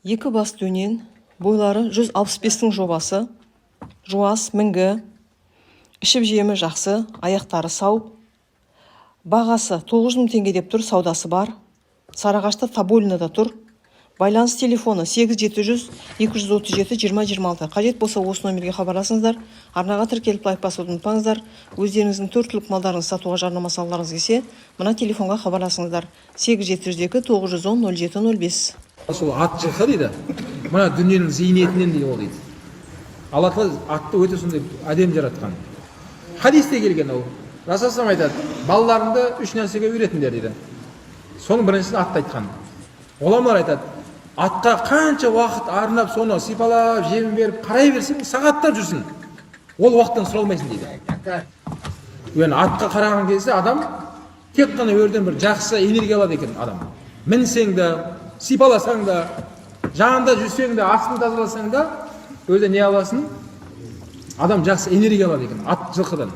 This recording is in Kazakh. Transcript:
Екі бас дөнен, бойлары 165-тің жобасы, жуас, мінгі, ішіп жемі жақсы, аяқтары сау. Бағасы 9.000 теңге деп тұр, саудасы бар. Сарыағашта Тобольныда тұр. Байланыс телефоны 8700-237-2026. Қажет болса осы номерге хабарласыңыздар. Арнаға тіркеліп лайк басуды ұмытпаңыздар. Өздеріңіздің 4 түлік малдарыңызды сатуға жарнама салуларыңыз келсе, мына телефонға хабарласыңыздар. 8702-910-0705. Сол ат жылқы дейді. Мына дүниенің зейнетінен дейді ол дейді. Алла Тағала атты өте сондай әдемі жаратқан. Хадисте келген ол. Расулullah айтады, балаларыңды 3 нәрсеге үйретіңдер дейді. Соның біріншісін атты айтқан. Оламар айтады, атқа қанша уақыт арнап, соны сипалап, жем беріп, қарай берсең, сағаттар жүрсін. Ол уақыттан сұралмайсың дейді. Атқа қараған кезде адам тек қана өрден бір жақсы энергия алады екен адам. Мінсең де, сипаласаң да, жанында жүрсең де, астын тазаласаң да, өзі не аласың? Адам жақсы энергия алады екен ат жылқыдан.